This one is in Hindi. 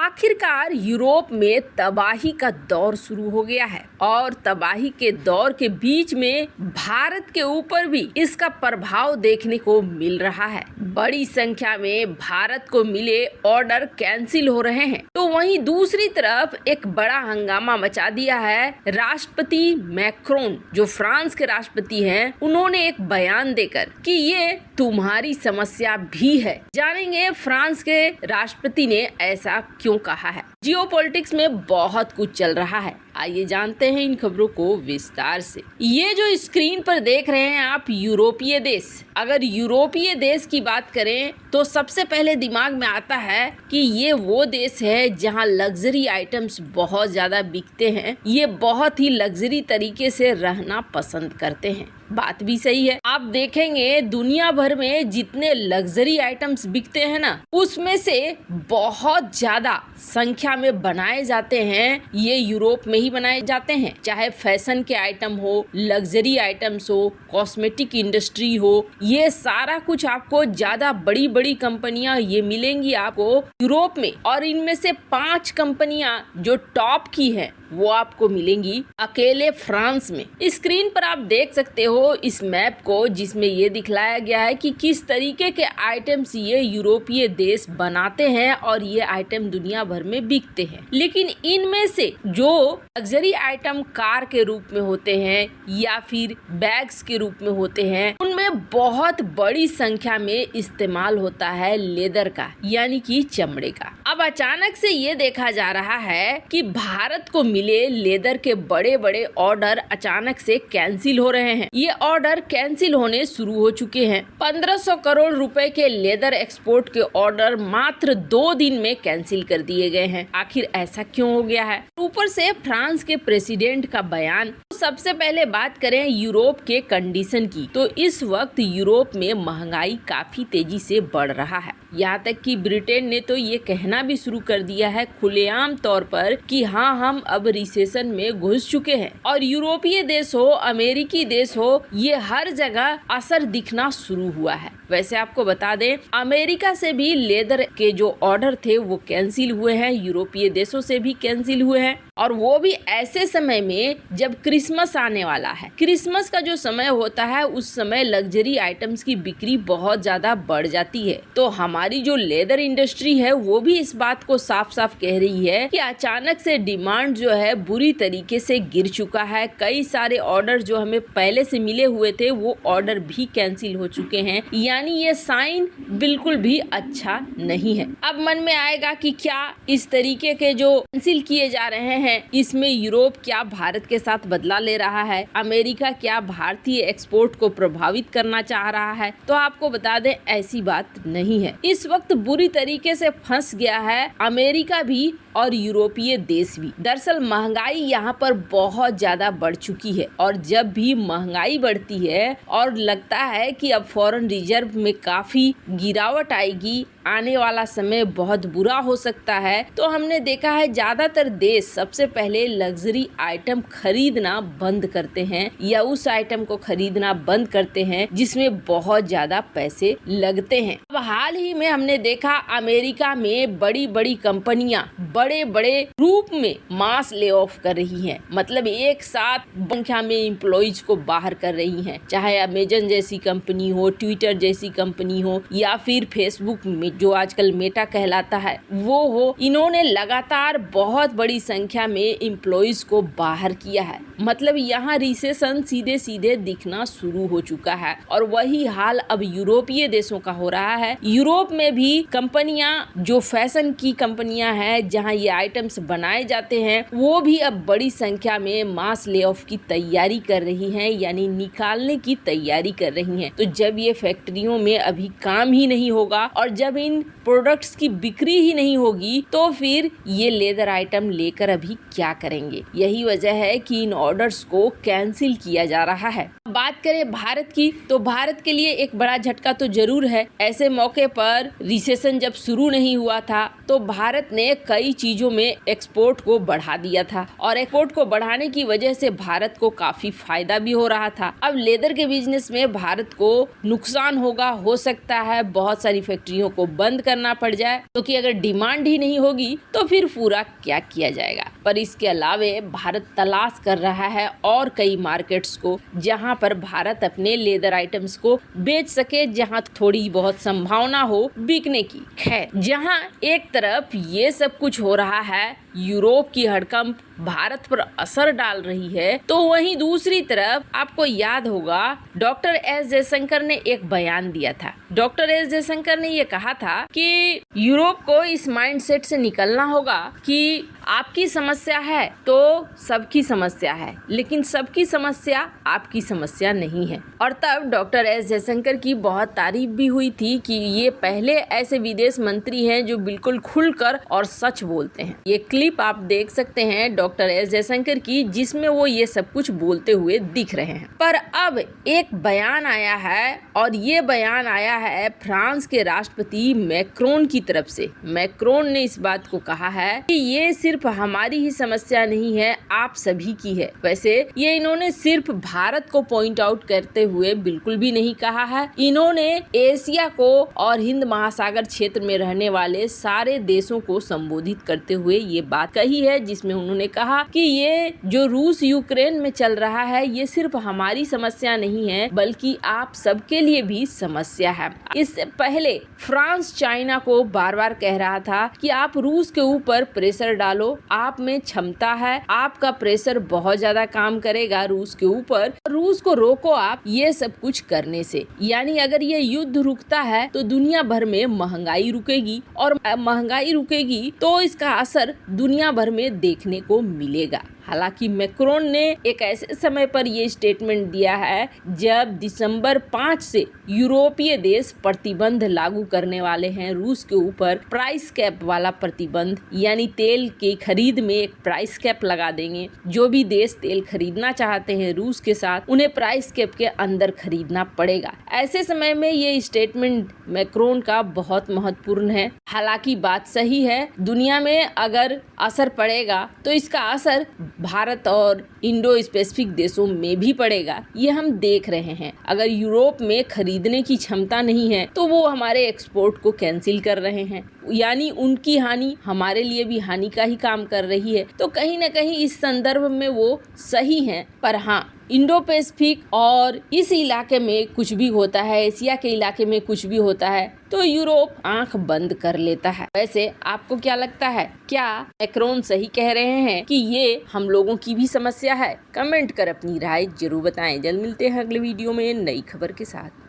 आखिरकार यूरोप में तबाही का दौर शुरू हो गया है और तबाही के दौर के बीच में भारत के ऊपर भी इसका प्रभाव देखने को मिल रहा है। बड़ी संख्या में भारत को मिले ऑर्डर कैंसिल हो रहे हैं, तो वहीं दूसरी तरफ एक बड़ा हंगामा मचा दिया है। राष्ट्रपति मैक्रोन, जो फ्रांस के राष्ट्रपति हैं, उन्होंने एक बयान देकर कि ये तुम्हारी समस्या भी है। जानेंगे फ्रांस के राष्ट्रपति ने ऐसा क्यों कहा है। जियोपॉलिटिक्स में बहुत कुछ चल रहा है, आइए जानते हैं इन खबरों को विस्तार से। ये जो स्क्रीन पर देख रहे हैं आप, यूरोपीय देश। अगर यूरोपीय देश की बात करें तो सबसे पहले दिमाग में आता है कि ये वो देश है जहां लग्जरी आइटम्स बहुत ज्यादा बिकते हैं। ये बहुत ही लग्जरी तरीके से रहना पसंद करते हैं। बात भी सही है। आप देखेंगे दुनिया भर में जितने लग्जरी आइटम्स बिकते हैं ना, उसमें से बहुत ज्यादा संख्या में बनाए जाते हैं ये यूरोप में ही बनाए जाते हैं। चाहे फैशन के आइटम हो, लग्जरी आइटम्स हो, कॉस्मेटिक इंडस्ट्री हो, ये सारा कुछ आपको ज्यादा बड़ी बड़ी कंपनियां ये मिलेंगी आपको यूरोप में। और इनमें से 5 कंपनियां जो टॉप की हैं वो आपको मिलेंगी अकेले फ्रांस में। स्क्रीन पर आप देख सकते हो इस मैप को, जिसमें ये दिखलाया गया है कि किस तरीके के आइटम्स ये यूरोपीय देश बनाते हैं और ये आइटम दुनिया भर में बिकते हैं। लेकिन इनमें से जो लग्जरी आइटम कार के रूप में होते हैं या फिर बैग्स के रूप में होते हैं, उनमें बहुत बड़ी संख्या में इस्तेमाल होता है लेदर का, यानी कि चमड़े का। अब अचानक से ये देखा जा रहा है कि भारत को मिले लेदर के बड़े बड़े ऑर्डर अचानक से कैंसिल हो रहे हैं। ये ऑर्डर कैंसिल होने शुरू हो चुके हैं। 1500 करोड़ रुपए के लेदर एक्सपोर्ट के ऑर्डर मात्र 2 दिन में कैंसिल कर दिए गए हैं। आखिर ऐसा क्यों हो गया है? ऊपर से फ्रांस के प्रेसिडेंट का बयान। सबसे पहले बात करें यूरोप के कंडीशन की, तो इस वक्त यूरोप में महंगाई काफी तेजी से बढ़ रहा है। यहाँ तक कि ब्रिटेन ने तो ये कहना भी शुरू कर दिया है खुलेआम तौर पर कि हाँ, हम अब रिसेशन में घुस चुके हैं। और यूरोपीय देश हो, अमेरिकी देश हो, ये हर जगह असर दिखना शुरू हुआ है। वैसे आपको बता दें, अमेरिका से भी लेदर के जो ऑर्डर थे वो कैंसिल हुए हैं, यूरोपीय देशों से भी कैंसिल हुए हैं, और वो भी ऐसे समय में जब क्रिसमस आने वाला है। क्रिसमस का जो समय होता है उस समय लग्जरी आइटम्स की बिक्री बहुत ज्यादा बढ़ जाती है। तो हमारी जो लेदर इंडस्ट्री है वो भी इस बात को साफ साफ कह रही है कि अचानक से डिमांड जो है बुरी तरीके से गिर चुका है। कई सारे ऑर्डर जो हमें पहले से मिले हुए थे वो ऑर्डर भी कैंसिल हो चुके हैं, यानी ये साइन बिल्कुल भी अच्छा नहीं है। अब मन में आएगा कि क्या इस तरीके के जो कैंसिल किए जा रहे हैं इसमें यूरोप क्या भारत के साथ बदला ले रहा है? अमेरिका क्या भारतीय एक्सपोर्ट को प्रभावित करना चाह रहा है? तो आपको बता दें ऐसी बात नहीं है। इस वक्त बुरी तरीके से फंस गया है अमेरिका भी और यूरोपीय देश भी। दरअसल महंगाई यहाँ पर बहुत ज्यादा बढ़ चुकी है, और जब भी महंगाई बढ़ती है और लगता है कि अब फॉरेन रिजर्व में काफी गिरावट आएगी, आने वाला समय बहुत बुरा हो सकता है, तो हमने देखा है ज्यादातर देश सबसे पहले लग्जरी आइटम खरीदना बंद करते हैं या उस आइटम को खरीदना बंद करते हैं जिसमें बहुत ज्यादा पैसे लगते हैं। अब हाल ही में हमने देखा अमेरिका में बड़ी बड़ी कंपनियां बड़े बड़े रूप में मास ले ऑफ कर रही हैं, मतलब एक साथ संख्या में एम्प्लॉइज को बाहर कर रही हैं। चाहे अमेजन जैसी कंपनी हो, ट्विटर जैसी कंपनी हो, या फिर फेसबुक में जो आजकल मेटा कहलाता है वो हो, इन्होंने लगातार बहुत बड़ी संख्या में एम्प्लॉइज को बाहर किया है। मतलब यहाँ रिसेशन सीधे सीधे दिखना शुरू हो चुका है, और वही हाल अब यूरोपीय देशों का हो रहा है। यूरोप में भी कंपनियां, जो फैशन की कंपनियां हैं जहां ये आइटम्स बनाए जाते हैं, वो भी अब बड़ी संख्या में मास ले ऑफ की तैयारी कर रही हैं, यानी निकालने की तैयारी कर रही हैं। तो जब ये फैक्ट्रियों में अभी काम ही नहीं होगा और जब इन प्रोडक्ट्स की बिक्री ही नहीं होगी, तो फिर ये लेदर आइटम लेकर अभी क्या करेंगे? यही वजह है कि इन ऑर्डर्स को कैंसिल किया जा रहा है। बात करें भारत की, तो भारत के लिए एक बड़ा झटका तो जरूर है। ऐसे मौके पर रिसेशन जब शुरू नहीं हुआ था तो भारत ने कई चीजों में एक्सपोर्ट को बढ़ा दिया दिया था और एक्सपोर्ट को बढ़ाने की वजह से भारत को काफी फायदा भी हो रहा था। अब लेदर के बिजनेस में भारत को नुकसान होगा, हो सकता है बहुत सारी फैक्ट्रियों को बंद करना पड़ जाए, क्योंकि अगर डिमांड ही नहीं होगी तो फिर पूरा क्या किया जाएगा। पर इसके अलावे भारत तलाश कर रहा है और कई मार्केट्स को जहां पर भारत अपने लेदर आइटम्स को बेच सके, जहां थोड़ी बहुत संभावना हो बिकने की। खैर, जहां एक तरफ ये सब कुछ हो रहा है, यूरोप की हड़कंप भारत पर असर डाल रही है, तो वहीं दूसरी तरफ आपको याद होगा डॉक्टर एस जयशंकर ने एक बयान दिया था। डॉक्टर एस जयशंकर ने ये कहा था कि यूरोप को इस माइंडसेट से निकलना होगा कि आपकी समस्या है तो सबकी समस्या है, लेकिन सबकी समस्या आपकी समस्या नहीं है। और तब डॉक्टर एस जयशंकर की बहुत तारीफ भी हुई थी कि ये पहले ऐसे विदेश मंत्री हैं जो बिल्कुल खुलकर और सच बोलते हैं। ये क्लिप आप देख सकते हैं डॉक्टर एस जयशंकर की, जिसमें वो ये सब कुछ बोलते हुए दिख रहे हैं। पर अब एक बयान आया है और ये बयान आया है फ्रांस के राष्ट्रपति मैक्रोन की तरफ से। मैक्रोन ने इस बात को कहा है कि ये सिर्फ हमारी ही समस्या नहीं है, आप सभी की है। वैसे ये इन्होंने सिर्फ भारत को पॉइंट आउट करते हुए बिल्कुल भी नहीं कहा है। इन्होंने एशिया को और हिंद महासागर क्षेत्र में रहने वाले सारे देशों को संबोधित करते हुए ये बात कही है, जिसमें उन्होंने कहा कि ये जो रूस यूक्रेन में चल रहा है ये सिर्फ हमारी समस्या नहीं है, बल्कि आप सबके लिए भी समस्या है। इससे पहले फ्रांस चाइना को बार बार कह रहा था कि आप रूस के ऊपर प्रेशर डालो, आप में क्षमता है, आपका प्रेशर बहुत ज्यादा काम करेगा रूस के ऊपर, रूस को रोको आप ये सब कुछ करने से। यानी अगर ये युद्ध रुकता है तो दुनिया भर में महंगाई रुकेगी, और महंगाई रुकेगी तो इसका असर दुनिया भर में देखने को मिलेगा। हालांकि मैक्रोन ने एक ऐसे समय पर ये स्टेटमेंट दिया है जब दिसंबर 5 से यूरोपीय देश प्रतिबंध लागू करने वाले हैं रूस के ऊपर, प्राइस कैप वाला प्रतिबंध, यानी तेल की खरीद में एक प्राइस कैप लगा देंगे। जो भी देश तेल खरीदना चाहते हैं रूस के साथ, उन्हें प्राइस कैप के अंदर खरीदना पड़ेगा। ऐसे समय में ये स्टेटमेंट मैक्रोन का बहुत महत्वपूर्ण है। हालांकि बात सही है, दुनिया में अगर असर पड़ेगा तो इसका असर भारत और इंडो पैसिफिक देशों में भी पड़ेगा, ये हम देख रहे हैं। अगर यूरोप में खरीदने की क्षमता नहीं है तो वो हमारे एक्सपोर्ट को कैंसिल कर रहे हैं, यानी उनकी हानि हमारे लिए भी हानि का ही काम कर रही है। तो कहीं ना कहीं इस संदर्भ में वो सही हैं। पर हाँ, इंडो पैसिफिक और इस इलाके में कुछ भी होता है, एशिया के इलाके में कुछ भी होता है तो यूरोप आंख बंद कर लेता है। वैसे आपको क्या लगता है, क्या मैक्रोन सही कह रहे हैं कि ये हम लोगों की भी समस्या है? कमेंट कर अपनी राय जरूर बताएं। जल्द मिलते हैं अगले वीडियो में नई खबर के साथ।